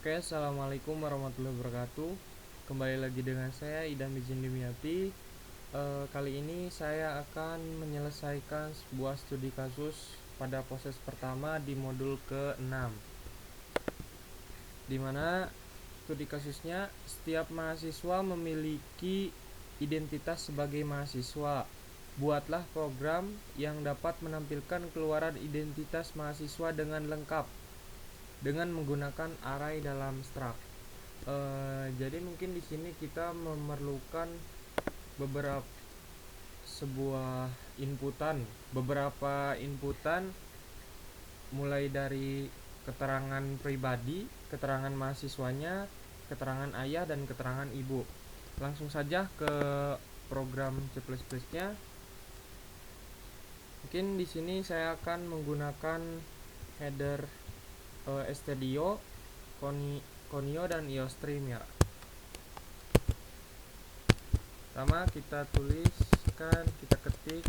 Oke, assalamualaikum warahmatullahi wabarakatuh. Kembali lagi dengan saya Idam Izin Dimyati. Kali ini saya akan menyelesaikan sebuah studi kasus pada proses pertama di modul ke-6, dimana studi kasusnya setiap mahasiswa memiliki identitas sebagai mahasiswa. Buatlah program yang dapat menampilkan keluaran identitas mahasiswa dengan lengkap dengan menggunakan array dalam struct. Jadi mungkin di sini kita memerlukan beberapa inputan mulai dari keterangan pribadi, keterangan mahasiswanya, keterangan ayah dan keterangan ibu. Langsung saja ke program C++ nya. Mungkin di sini saya akan menggunakan header stdio, conio dan iostream ya. Pertama kita ketik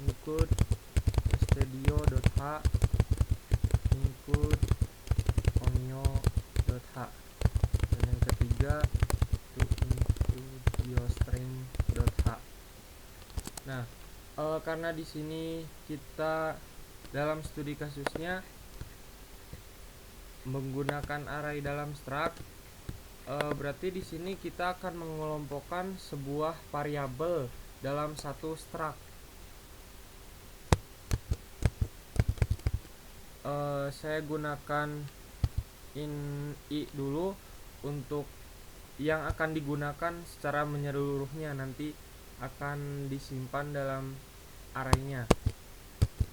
include stdio.h include conio.h, dan yang ketiga to include iostream.h. Nah, karena di sini kita dalam studi kasusnya menggunakan array dalam struct, berarti di sini kita akan mengelompokkan sebuah variabel dalam satu struct. Saya gunakan i dulu untuk yang akan digunakan secara menyeluruhnya, nanti akan disimpan dalam arraynya.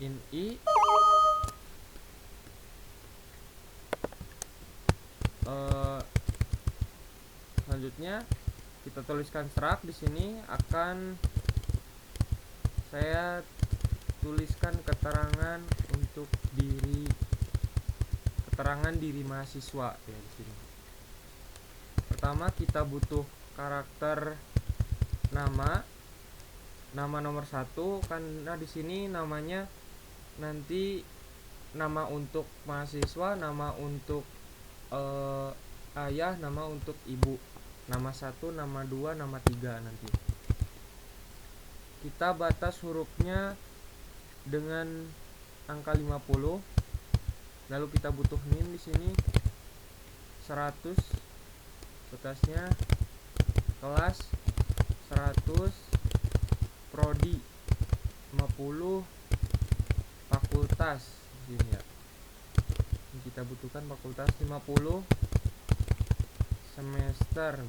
In i selanjutnya kita tuliskan struct. Di sini akan saya tuliskan keterangan untuk keterangan diri mahasiswa ya di sini. Pertama kita butuh karakter nama nomor 1, karena di sini namanya nanti nama untuk mahasiswa, nama untuk ayah, nama untuk ibu, nama 1, nama 2, nama 3 nanti. Kita batas hurufnya dengan angka 50. Lalu kita butuh nim di sini 100, batasnya kelas 100, prodi 50, fakultas di sini ya. Ini kita butuhkan fakultas 50, semester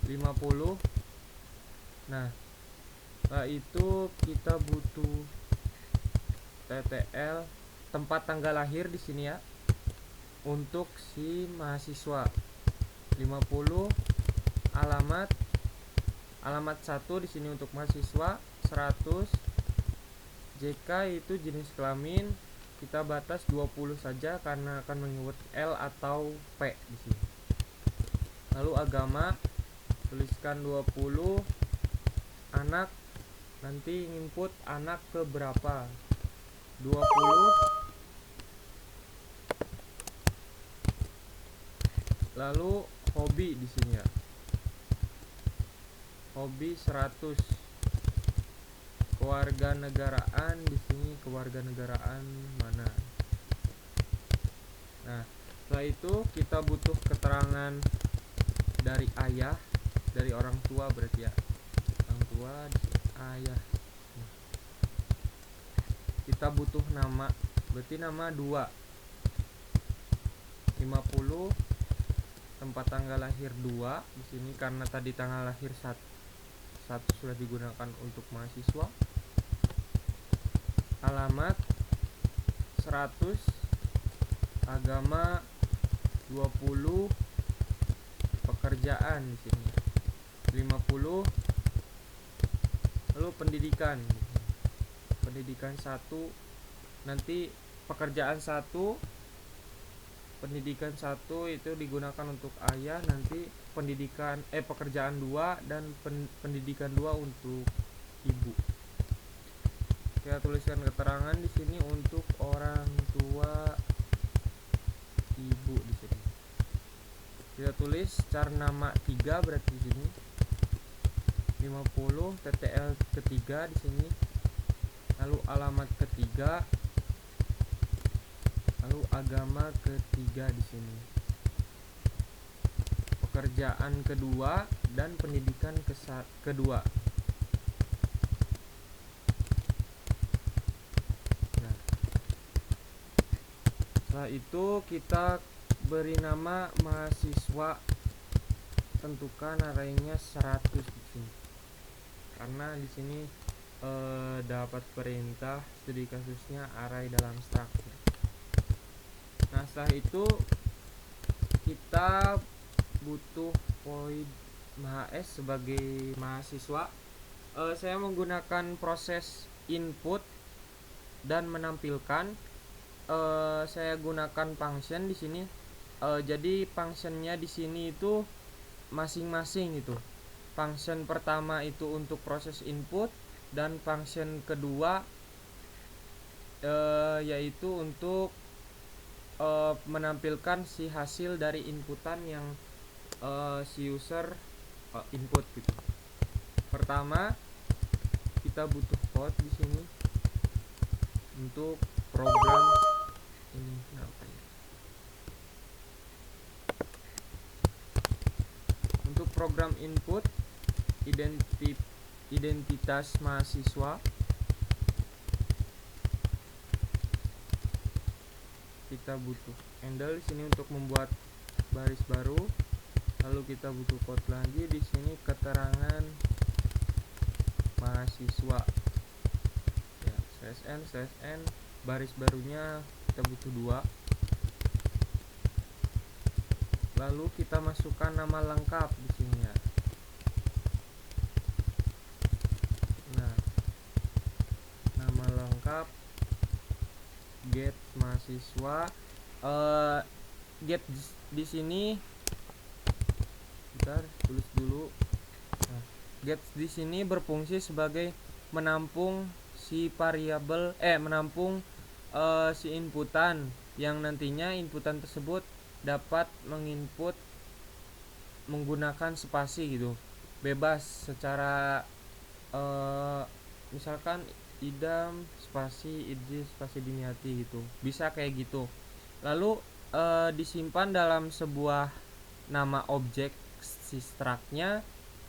50. Nah, setelah itu kita butuh TTL, tempat tanggal lahir di sini ya, untuk si mahasiswa 50, alamat 1 di sini untuk mahasiswa 100, JK itu jenis kelamin kita batas 20 saja karena akan mengikut L atau P di sini. Lalu agama tuliskan 20, anak nanti input anak ke berapa, 20. Lalu hobi di sini ya, hobi 100, kewarganegaraan di sini kewarganegaraan mana. Nah, setelah itu kita butuh keterangan dari ayah, dari orang tua berarti ya, orang tua ayah. Kita butuh nama, berarti nama 2, 50, tempat tanggal lahir 2 di sini karena tadi tanggal lahir 1 sudah digunakan untuk mahasiswa. Alamat 100, agama 20, pekerjaan di sini 50. Lalu pendidikan 1, nanti pekerjaan 1, pendidikan 1 itu digunakan untuk ayah, nanti pekerjaan 2 dan pendidikan 2 untuk ibu. Kita tuliskan keterangan di sini untuk orang tua ibu di sini. kita tulis char nama 3 berarti di sini 50 TTL ketiga di sini, lalu alamat ketiga, lalu agama ketiga di sini, pekerjaan kedua dan pendidikan kedua. Nah, setelah itu kita beri nama mahasiswa, tentukan arraynya 100 di sini. Karena di sini dapat perintah studi kasusnya array dalam struktur. Nah, setelah itu kita butuh void mahs sebagai mahasiswa. Saya menggunakan proses input dan menampilkan. Saya gunakan function di sini. Jadi functionnya di sini itu masing-masing itu. Function pertama itu untuk proses input dan function kedua yaitu untuk menampilkan si hasil dari inputan yang si user input gitu. Pertama kita butuh code di sini untuk program ini kenapa ya? Untuk program input identitas mahasiswa kita butuh handle di sini untuk membuat baris baru, lalu kita butuh code lagi di sini keterangan mahasiswa ya, /n baris barunya kita butuh 2, lalu kita masukkan nama lengkap di sini ya. Nah, nama lengkap get mahasiswa, get di sini bentar tulis dulu. Nah, get di sini berfungsi sebagai menampung si variabel menampung si inputan yang nantinya inputan tersebut dapat menginput menggunakan spasi gitu, bebas secara misalkan idam spasi id spasi diniati gitu, bisa kayak gitu. Lalu disimpan dalam sebuah nama objek si struct-nya,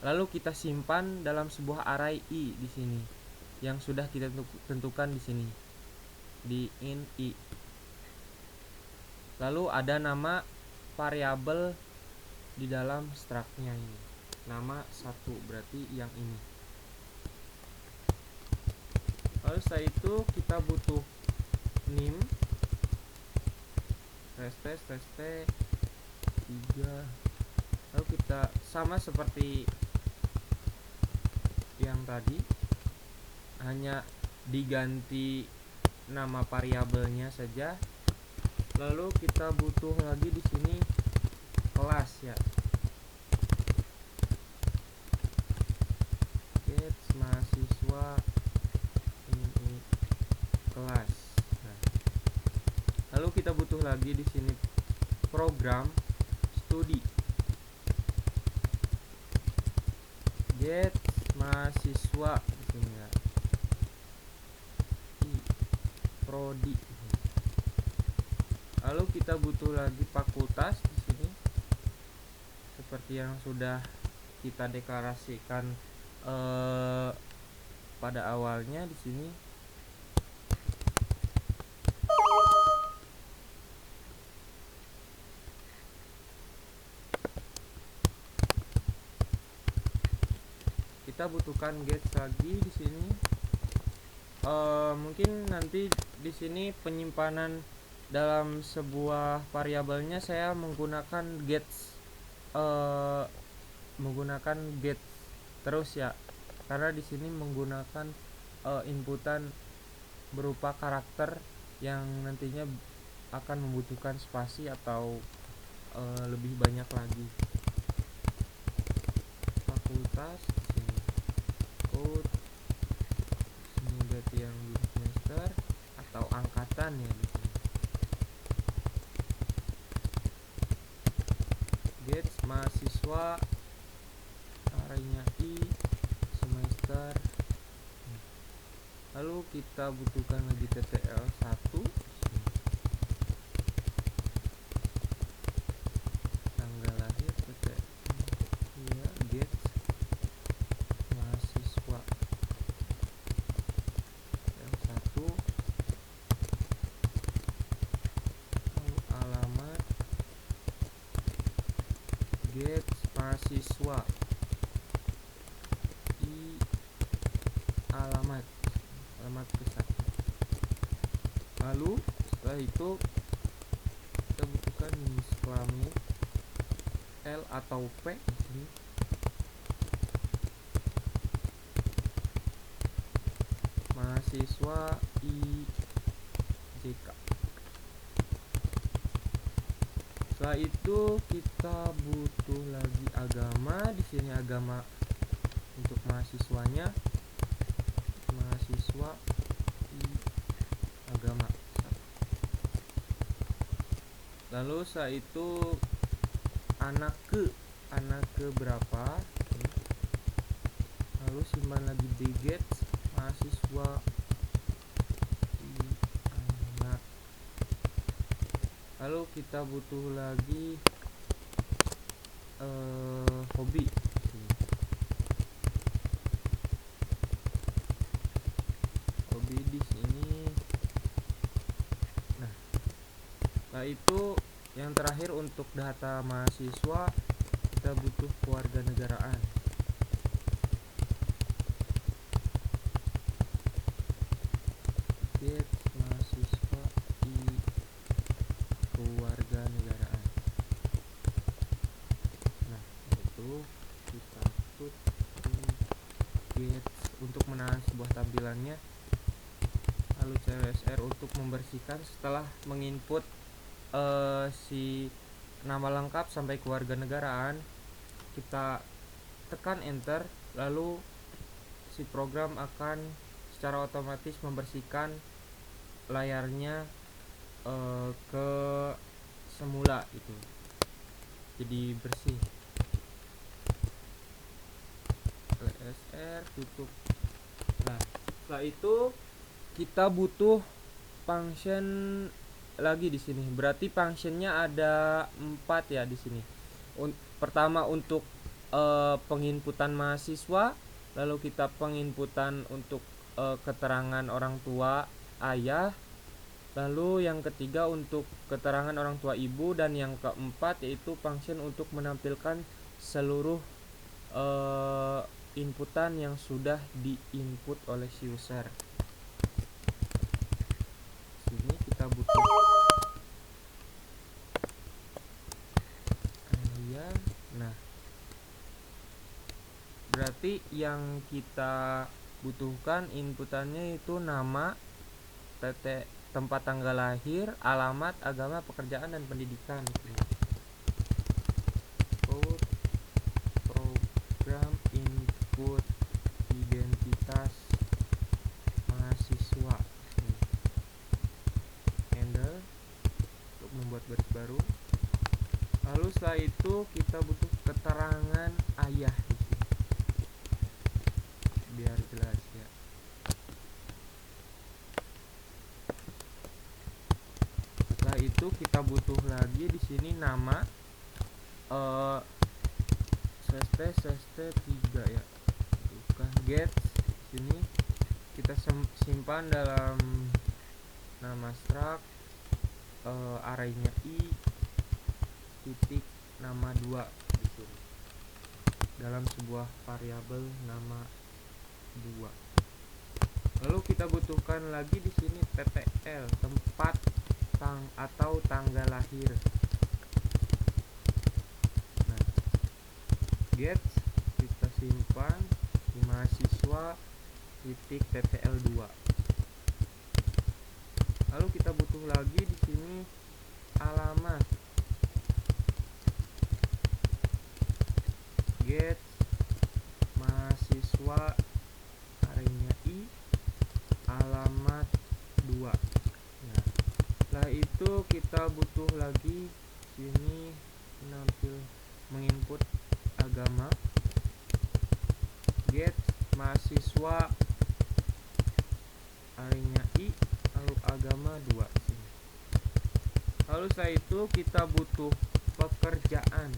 lalu kita simpan dalam sebuah array i di sini yang sudah kita tentukan di sini di int i. Lalu ada nama variabel di dalam struct-nya ini, nama 1 berarti yang ini. Lalu setelah itu kita butuh nim test 3, lalu kita sama seperti yang tadi, hanya diganti nama variabelnya saja. Lalu kita butuh lagi di sini kelas ya, get mahasiswa ini kelas. Nah, lalu kita butuh lagi di sini program studi, get mahasiswa di sini ya, prodi. Lalu kita butuh lagi fakultas di sini seperti yang sudah kita deklarasikan pada awalnya di sini. Kita butuhkan get lagi di sini. Mungkin nanti di sini penyimpanan dalam sebuah variabelnya saya menggunakan get terus ya, karena di sini menggunakan inputan berupa karakter yang nantinya akan membutuhkan spasi atau lebih banyak lagi. Fakultas di sini code ini berarti yang di semester atau angkatan ya di sini. Get mahasiswa, arraynya I, semester. Lalu kita butuhkan lagi TTL1, tanggal lahir, ya, get mahasiswa TTL1, lalu alamat, get mahasiswa I, alamat ke 1. Lalu setelah itu kita butuhkan jenis kelamin L atau P di sini. Mahasiswa IJK. Setelah itu kita butuh lagi agama. Di sini agama untuk mahasiswanya, mahasiswa agama. Lalu setelah itu anak ke berapa, lalu simpan lagi dget mahasiswa anak. Lalu kita butuh lagi hobi. Hobi di sini. Nah, setelah itu yang terakhir untuk data mahasiswa kita butuh kewarganegaraan. Get mahasiswa I kewarganegaraan. Nah, itu kita put get untuk menahan sebuah tampilannya. Lalu CLSR untuk membersihkan setelah menginput si nama lengkap sampai kewarganegaraan. Kita tekan enter, lalu si program akan secara otomatis membersihkan layarnya ke semula itu, jadi bersih. CLSR tutup. Nah, setelah itu kita butuh function lagi di sini. Berarti functionnya ada 4 ya di sini. Pertama untuk penginputan mahasiswa, lalu kita penginputan untuk keterangan orang tua ayah, lalu yang ketiga untuk keterangan orang tua ibu, dan yang keempat yaitu function untuk menampilkan seluruh inputan yang sudah diinput oleh si user. Sini kita butuh ya. Nah, berarti yang kita butuhkan inputannya itu nama, tempat tanggal lahir, alamat, agama, pekerjaan, dan pendidikan. Program input identitas mahasiswa. Handle untuk membuat baris baru. Lalu setelah itu kita butuh keterangan ayah di sini, biar jelas ya. Setelah itu kita butuh lagi di sini nama seste 3 ya. Bukan get. Sini kita simpan dalam nama struct arraynya I titik nama 2 di sini, dalam sebuah variabel nama 2. Lalu kita butuhkan lagi di sini TTL, tempat atau tanggal lahir. Nah, get kita simpan di mahasiswa titik TTL 2. Lalu kita butuh lagi di sini alamat, get mahasiswa arraynya I alamat 2. Nah, setelah itu kita butuh lagi sini menampil menginput agama, get mahasiswa arenya I, lalu agama 2 sini. Lalu setelah itu kita butuh pekerjaan,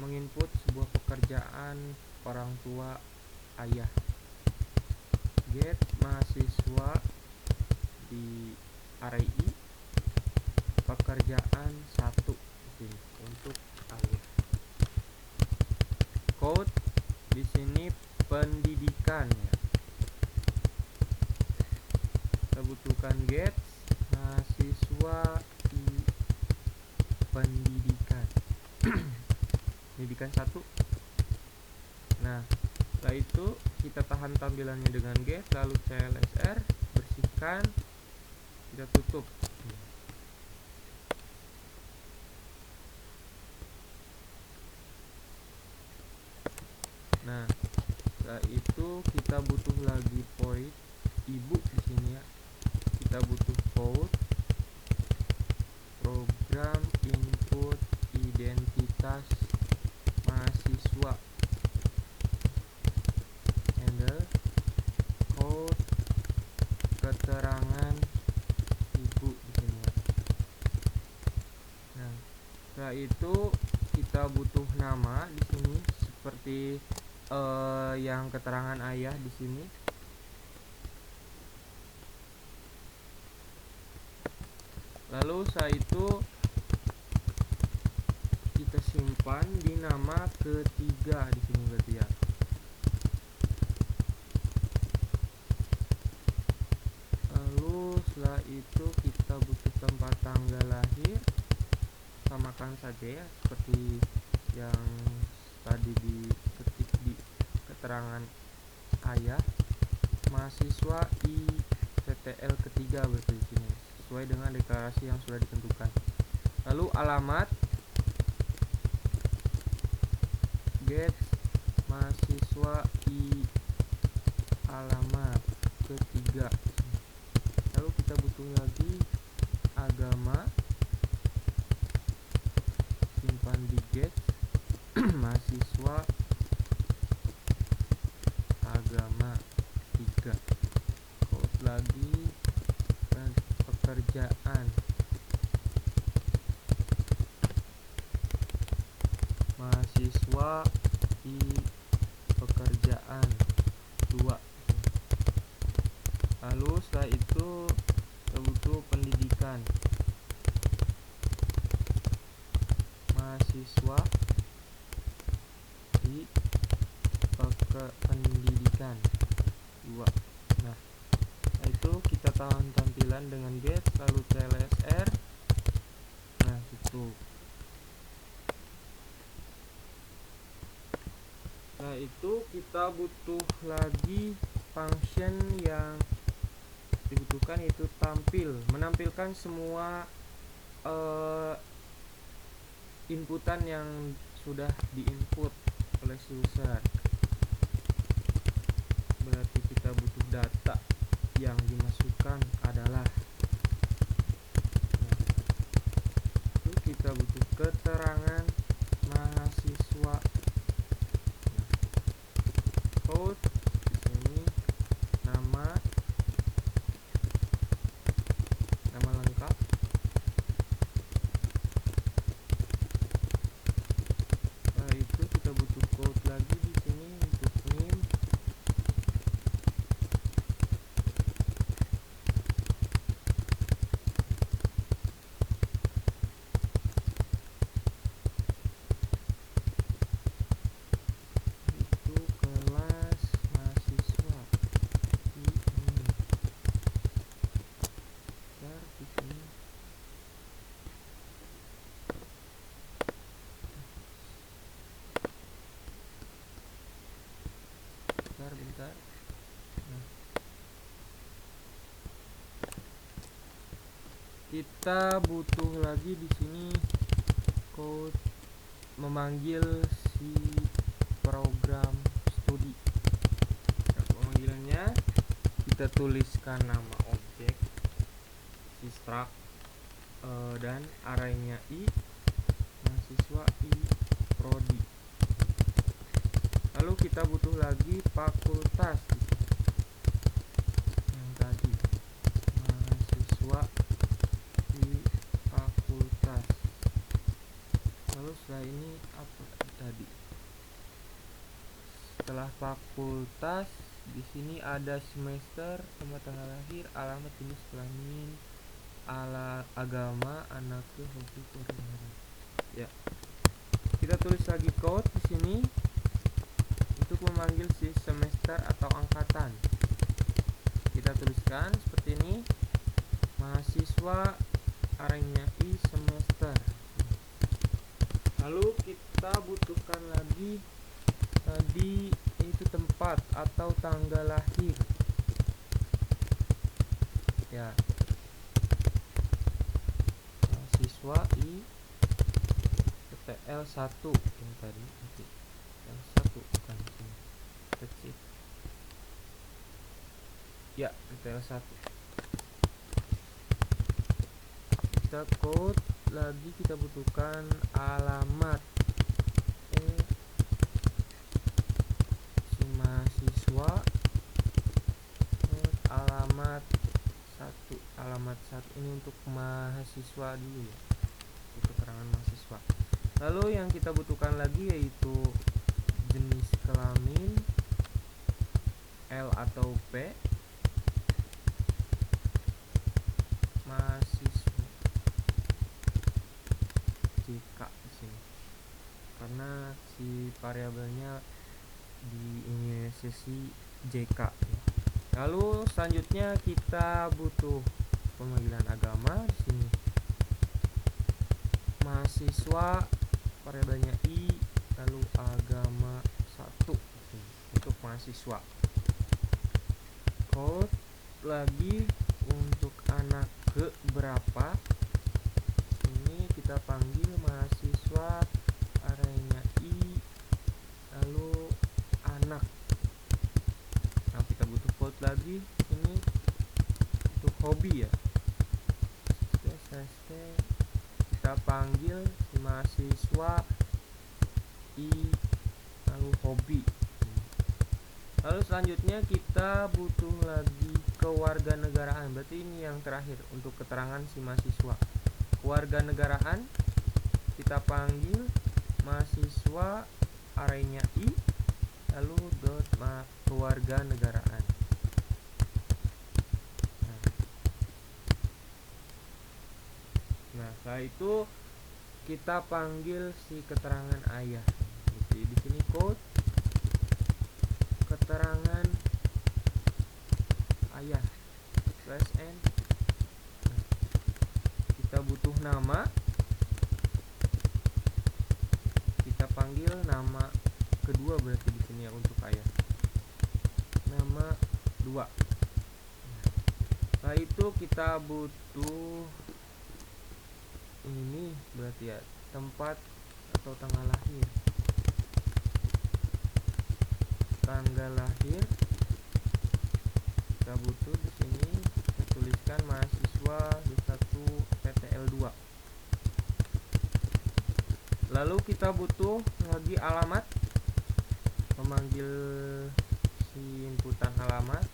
menginput sebuah pekerjaan orang tua ayah, get mahasiswa di array I, pekerjaan 1 sini untuk ayah. Code di sini pendidikan ya. Kita butuhkan get mahasiswa I pendidikan. Pendidikan 1. Nah, setelah itu kita tahan tampilannya dengan get, lalu CLSR, bersihkan, kita tutup. Nah, setelah itu kita butuh lagi void ibu di sini ya. Kita butuh code program input identitas mahasiswa, handle code keterangan ibu di sini ya. Nah, setelah itu kita butuh nama di sini seperti yang keterangan ayah di sini. Lalu setelah itu kita simpan di nama ketiga di sini berarti ya. Lalu setelah itu kita butuh tempat tanggal lahir, samakan saja ya seperti yang tadi diketik di keterangan ayah, mahasiswa ITTL ketiga berarti di sini sesuai dengan deklarasi yang sudah ditentukan. Lalu alamat, get mahasiswa I alamat ketiga. Lalu kita butuh lagi agama, simpan di get mahasiswa agama 3. Code lagi dan pekerjaan, mahasiswa I pekerjaan 2. Lalu setelah itu kita butuh pendidikan, mahasiswa I pendidikan 2. Nah, itu kita tahan tampilan dengan get, lalu CLSR. Nah, tutup. Nah, itu kita butuh lagi function yang dibutuhkan, yaitu tampil, menampilkan semua inputan yang sudah diinput oleh si user. Berarti kita butuh data yang dimasukkan adalah, nah, itu kita butuh keterangan mahasiswa. Nah, code di sini nama lengkap, nah itu kita butuh code lagi di sini untuk name, itu kelas mahasiswa ini, di sini. Bentar. Nah, kita butuh lagi di sini code memanggil si program studi. Nah, pemanggilannya kita tuliskan nama objek, si struct dan arraynya I. Nah, mahasiswa I prodi. Lalu kita butuh lagi fakultas yang tadi, mahasiswa I fakultas. Lalu setelah ini apa tadi? Setelah fakultas, di sini ada semester, tempat tanggal lahir, alamat, jenis kelamin, agama, anak, hobi, koordinator. Ya, kita tulis lagi code di sini untuk memanggil si semester atau angkatan. Kita tuliskan seperti ini, mahasiswa arenya I semester. Lalu kita butuhkan lagi tadi itu tempat atau tanggal lahir. Ya, mahasiswa I TL1 yang tadi, TL1 bukan sini. Kecil. Ya, TL1. Kita code lagi, kita butuhkan alamat si mahasiswa, alamat 1 ini untuk mahasiswa dulu ya, untuk keterangan mahasiswa. Lalu yang kita butuhkan lagi yaitu jenis kelamin L atau P, mahasiswa JK di sini karena si variabelnya diinisiasi JK. Lalu selanjutnya kita butuh pemanggilan agama di sini, mahasiswa variabelnya I, lalu agama 1 di sini untuk mahasiswa. Code lagi untuk anak ke berapa, ini kita panggil mahasiswa arenya I, lalu anak. Nah, kita butuh code lagi ini untuk hobi ya, kita panggil si mahasiswa I lalu hobi. Lalu selanjutnya kita butuh lagi kewarganegaraan, berarti ini yang terakhir untuk keterangan si mahasiswa. Kewarganegaraan kita panggil mahasiswa arenya I lalu dot kewarganegaraan. Nah, setelah itu kita panggil si keterangan ayah. Jadi di sini code keterangan ayah /n. Nah, kita butuh nama, kita panggil nama kedua, berarti di sini ya untuk ayah nama 2. Setelah itu kita butuh ini berarti ya tempat atau tanggal lahir. Tanggal lahir kita butuh di sini, kita tuliskan mahasiswa D1 PTL2. Lalu kita butuh lagi alamat, memanggil si inputan alamat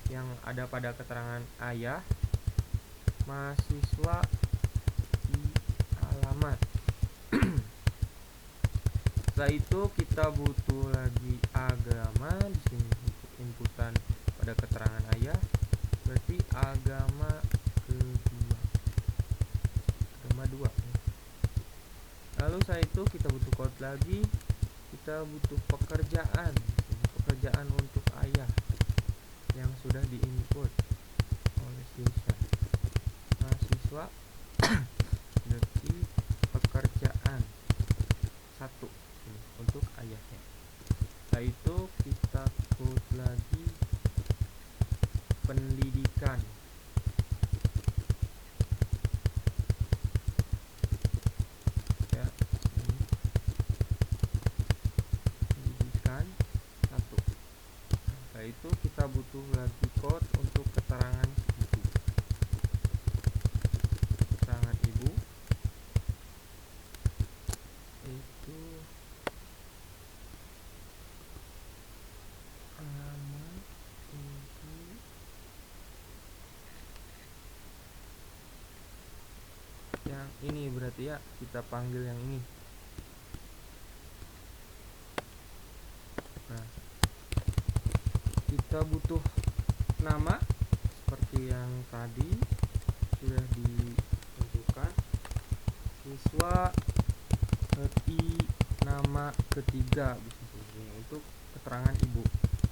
yang ada pada keterangan ayah, mahasiswa di alamat. Setelah itu kita butuh lagi agama di sini untuk inputan pada keterangan ayah, berarti agama kedua, agama 2. Lalu setelah itu kita butuh code lagi, kita butuh pekerjaan untuk ayah yang sudah diinput oleh siswa. Mahasiswa berarti pekerjaan 1 untuk ayahnya. Setelah itu kita code lagi pendidikan. Ya, ini. Pendidikan 1. Setelah itu kita butuh lagi code untuk keterangan ibu. Keterangan ibu. yang ini, berarti ya kita panggil yang ini. Nah, kita butuh nama seperti yang tadi sudah ditentukan, siswa i nama ketiga untuk keterangan ibu.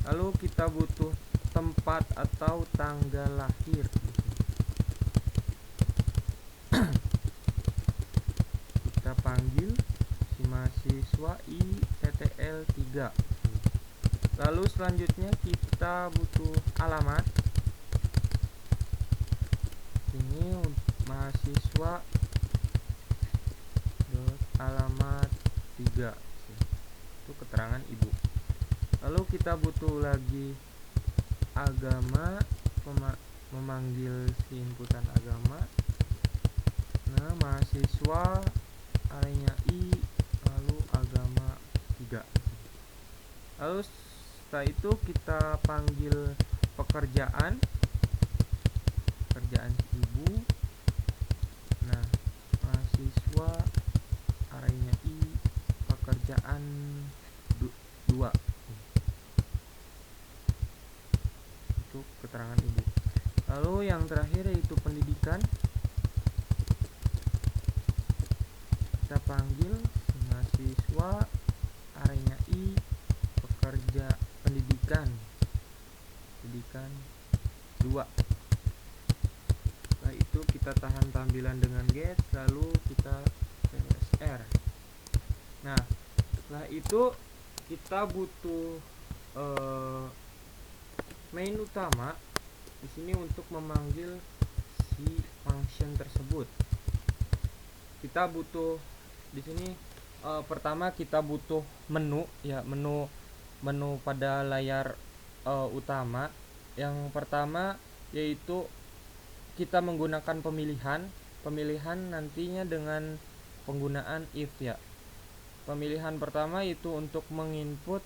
Lalu kita butuh tempat atau tanggal lahir. Kita panggil si mahasiswa ITTL 3. Lalu selanjutnya kita butuh alamat. Ini mahasiswa alamat 3 itu keterangan ibu. Lalu kita butuh lagi agama, memanggil si inputan agama. Nah, mahasiswa arenya I, lalu agama 3. Lalu setelah itu kita panggil pekerjaan ibu. Nah, mahasiswa arenya I, pekerjaan 2 untuk keterangan ibu. Lalu yang terakhir yaitu pendidikan. Kita panggil mahasiswa arenya I, pekerja pendidikan 2. Setelah itu kita tahan tampilan dengan get, lalu kita CSR. Nah, setelah itu kita butuh main utama di sini untuk memanggil si function tersebut. Kita butuh di sini pertama kita butuh menu ya, menu pada layar utama. Yang pertama yaitu kita menggunakan pemilihan nantinya dengan penggunaan if ya. Pemilihan pertama itu untuk menginput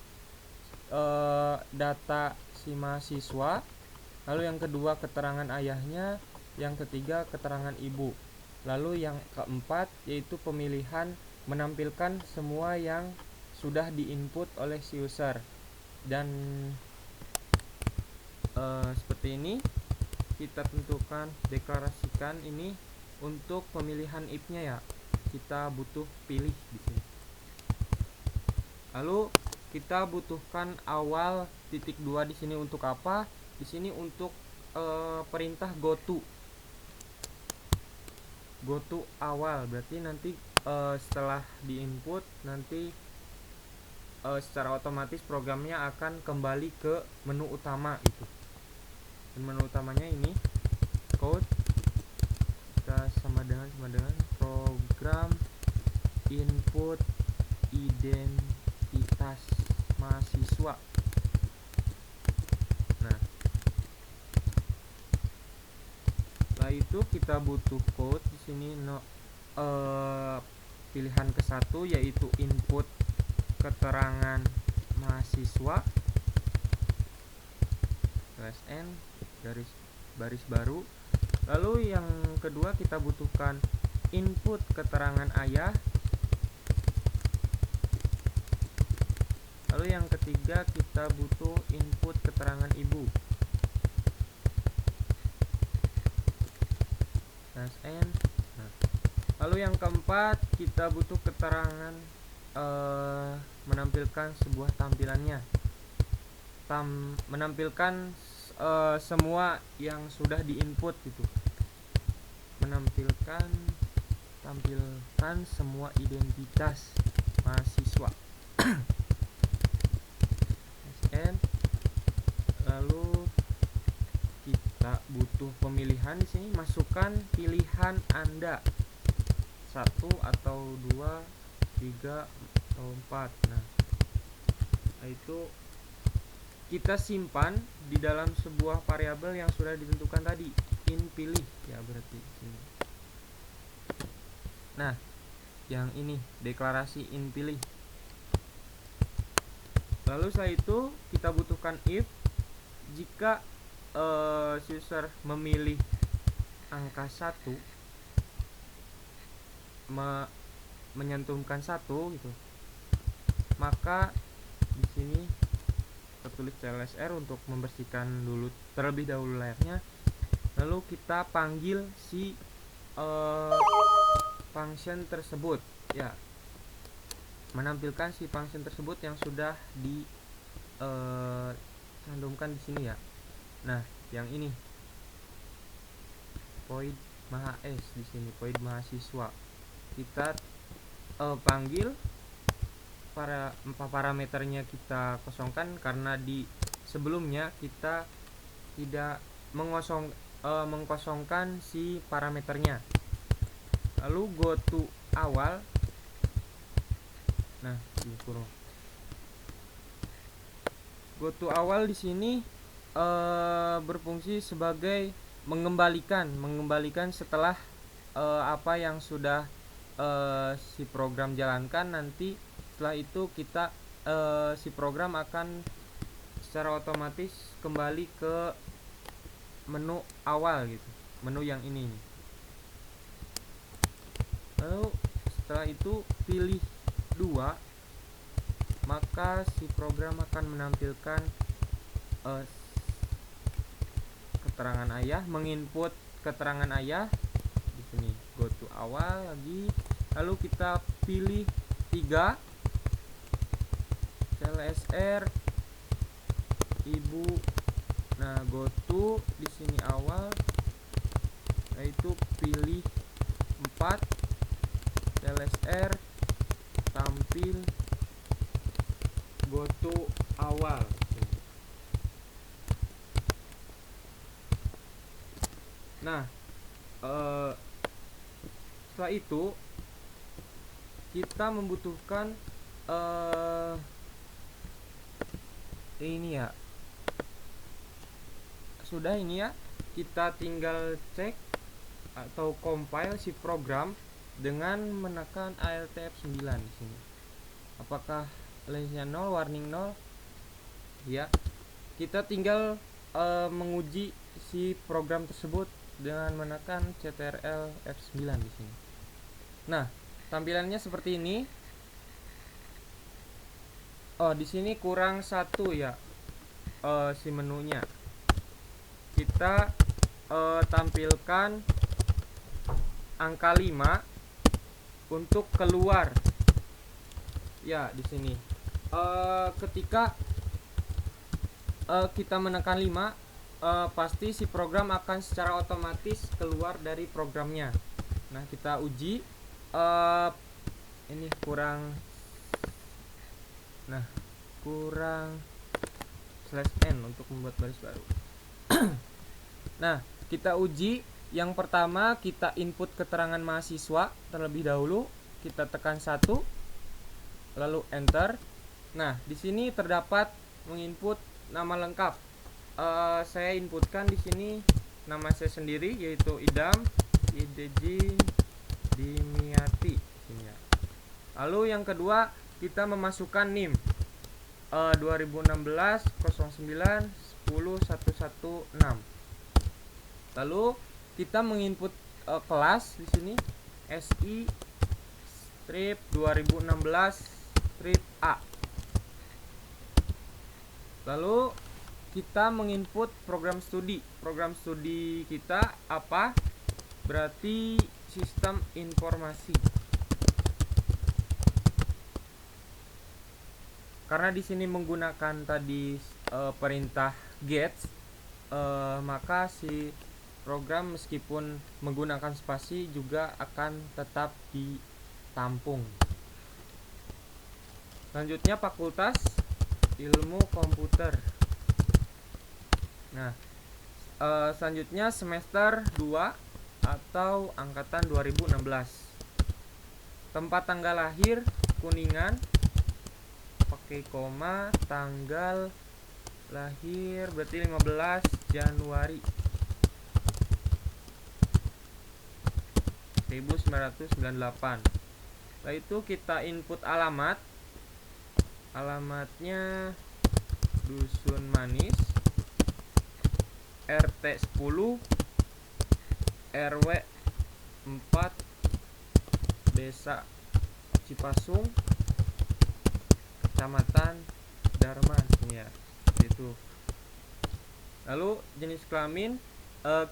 data si mahasiswa, lalu yang kedua keterangan ayahnya, yang ketiga keterangan ibu, lalu yang keempat yaitu pemilihan menampilkan semua yang sudah diinput oleh si user. Dan seperti ini kita tentukan, deklarasikan ini untuk pemilihan if-nya ya. Kita butuh pilih di sini. Lalu kita butuhkan awal titik 2 di sini untuk apa? Di sini untuk perintah goto awal, berarti nanti setelah diinput nanti secara otomatis programnya akan kembali ke menu utama itu. Dan menu utamanya ini code, kita sama dengan program input identitas mahasiswa. Nah, setelah itu kita butuh code di sini pilihan ke-1 yaitu input keterangan mahasiswa /n baris baru. Lalu yang kedua kita butuhkan input keterangan ayah. Lalu yang ketiga kita butuh input keterangan ibu /n. Nah, lalu yang keempat kita butuh keterangan menampilkan sebuah tampilannya, menampilkan semua yang sudah diinput gitu, tampilkan semua identitas mahasiswa. Lalu kita butuh pemilihan di sini, masukkan pilihan Anda 1 atau 2, 3 atau 4. Nah, itu kita simpan di dalam sebuah variabel yang sudah ditentukan tadi, in pilih ya, berarti ini. Nah, yang ini deklarasi in pilih. Lalu setelah itu kita butuhkan if jika user memilih angka 1, menyantumkan 1 gitu, maka di sini tertulis CLSR untuk membersihkan dulu terlebih dahulu layarnya. Lalu kita panggil si function tersebut ya, menampilkan si function tersebut yang sudah di cantumkan di sini ya. Nah, yang ini void mahas di sini, void mahasiswa. Kita panggil parameternya kita kosongkan karena di sebelumnya kita tidak mengkosongkan si parameternya. Lalu go to awal. Nah, di kurung go to awal di sini berfungsi sebagai mengembalikan setelah apa yang sudah si program jalankan. Nanti setelah itu kita si program akan secara otomatis kembali ke menu awal gitu, menu yang ini. Lalu setelah itu pilih 2, maka si program akan menampilkan keterangan ayah, menginput keterangan ayah di sini. Go to awal lagi, lalu kita pilih 3, CLSR ibu. Nah, go to di sini awal, yaitu pilih 4, CLSR tampil go to awal. Nah, setelah itu kita membutuhkan ini ya, sudah ini ya, kita tinggal cek atau compile si program dengan menekan Alt F9 di sini. Apakah lensnya 0, warning 0? Ya, kita tinggal menguji si program tersebut dengan menekan Ctrl F9 di sini. Nah, tampilannya seperti ini. Oh, di sini kurang 1 ya, si menunya. Kita tampilkan angka 5 untuk keluar. Ya, di sini. Ketika kita menekan 5, pasti si program akan secara otomatis keluar dari programnya. Nah, kita uji. Ini kurang. Nah, kurang /n untuk membuat baris baru. Nah, kita uji. Yang pertama, kita input keterangan mahasiswa terlebih dahulu. Kita tekan 1, lalu enter. Nah, di sini terdapat menginput nama lengkap. Saya inputkan di sini nama saya sendiri, yaitu Idam Idejin Dimiati. Lalu yang kedua, kita memasukkan NIM 2016 09 10 116. Lalu kita menginput kelas di sini SI strip 2016 strip A. Lalu kita menginput program studi. Program studi kita apa? Berarti sistem informasi. Karena di sini menggunakan tadi perintah get, maka si program meskipun menggunakan spasi juga akan tetap ditampung. Selanjutnya fakultas ilmu komputer. Nah, selanjutnya semester 2 atau angkatan 2016. Tempat tanggal lahir Kuningan, pakai koma, tanggal lahir berarti 15 Januari 1998. Setelah itu kita input alamat. Alamatnya Dusun Manis, RT 10, RW 4, Desa Cipasung, Kecamatan Darman ya, itu. Lalu jenis kelamin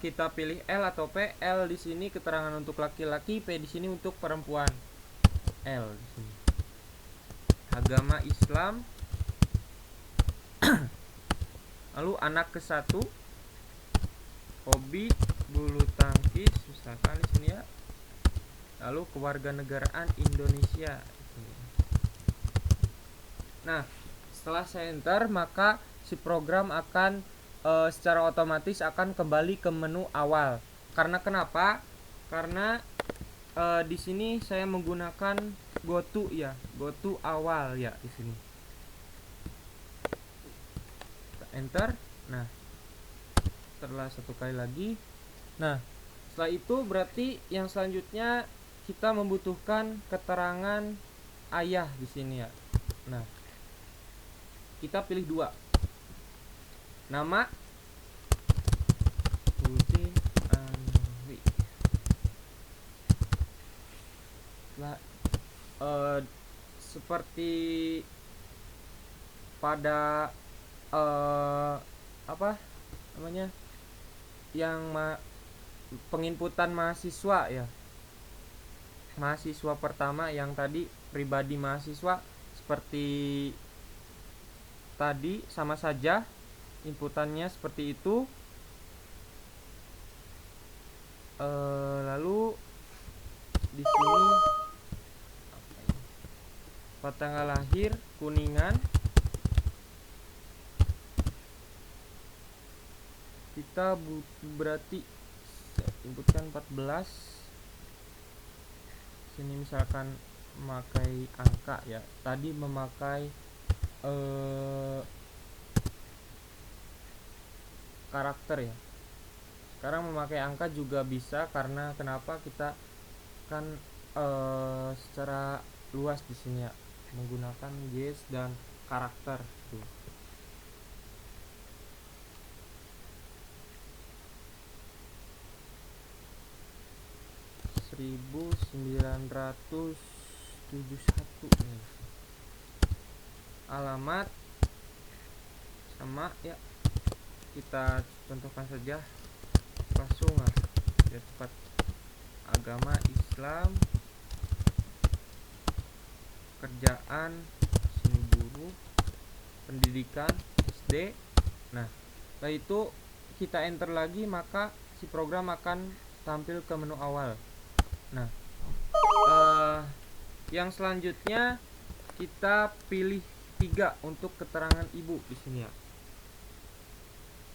kita pilih L atau P. L di sini keterangan untuk laki-laki, P di sini untuk perempuan. L di sini. Agama Islam. Lalu anak ke satu, hobi bulu tangkis misalkan di sini ya. Lalu kewarganegaraan Indonesia. Nah, setelah saya enter maka si program akan secara otomatis akan kembali ke menu awal. Karena kenapa? Karena di sini saya menggunakan GoTo ya, GoTo awal ya di sini. Kita enter. Nah, setelah satu kali lagi. Nah, setelah itu berarti yang selanjutnya kita membutuhkan keterangan ayah di sini ya. Nah, kita pilih dua. Nama Udin Anwi. Seperti pada apa namanya yang penginputan mahasiswa ya, mahasiswa pertama yang tadi pribadi mahasiswa seperti tadi sama saja inputannya seperti itu. Lalu di sini tanggal lahir Kuningan, kita berarti inputkan 14. Sini misalkan memakai angka ya, tadi memakai karakter ya, sekarang memakai angka juga bisa. Karena kenapa, kita kan secara luas di sini ya, menggunakan yes dan karakter tuh. (1971) nih. Alamat sama ya, kita contohkan saja Pasungan ya, tepat. Agama Islam, kerjaan sini buruh, pendidikan SD. Nah, setelah itu kita enter lagi maka si program akan tampil ke menu awal. Nah, yang selanjutnya kita pilih 3 untuk keterangan ibu di sini ya.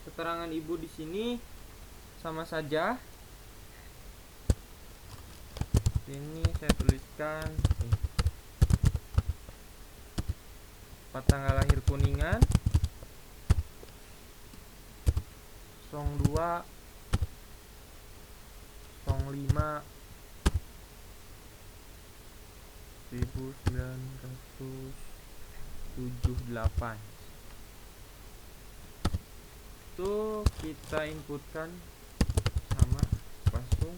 Keterangan ibu di sini sama saja. Ini saya tuliskan tanggal lahir Kuningan 02 05 1978. Itu kita inputkan sama langsung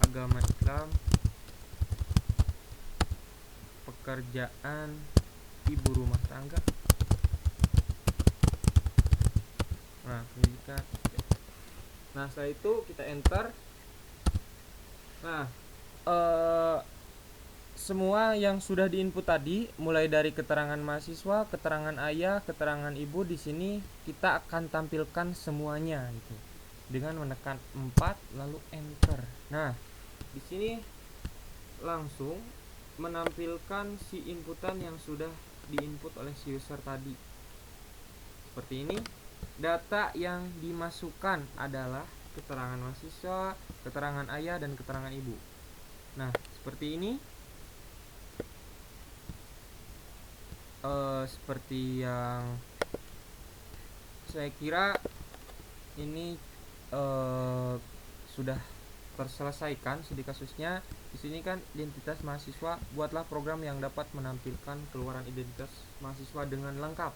agama Islam, pekerjaan ibu rumah tangga. Nah, pendidikan. Nah, setelah itu kita enter. Nah, semua yang sudah diinput tadi, mulai dari keterangan mahasiswa, keterangan ayah, keterangan ibu, di sini kita akan tampilkan semuanya gitu dengan menekan 4 lalu enter. Nah, di sini langsung menampilkan si inputan yang sudah diinput oleh si user tadi. Seperti ini. Data yang dimasukkan adalah keterangan mahasiswa, keterangan ayah, dan keterangan ibu. Nah, seperti ini. Seperti yang saya kira ini sudah terselesaikan studi kasusnya. Di sini kan identitas mahasiswa, buatlah program yang dapat menampilkan keluaran identitas mahasiswa dengan lengkap.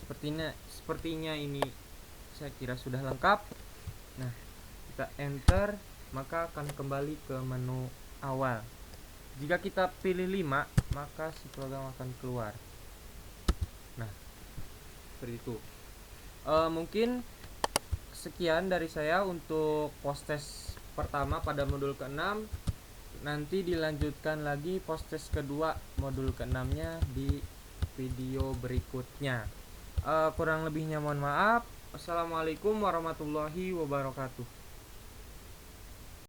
Sepertinya ini saya kira sudah lengkap. Nah, kita enter. maka akan kembali ke menu awal. Jika kita pilih 5, maka si program akan keluar. Nah, seperti itu. Mungkin sekian dari saya untuk post-test pertama pada modul ke-6. Nanti dilanjutkan lagi post-test kedua modul ke-6-nya di video berikutnya. Kurang lebihnya mohon maaf. Assalamualaikum warahmatullahi wabarakatuh.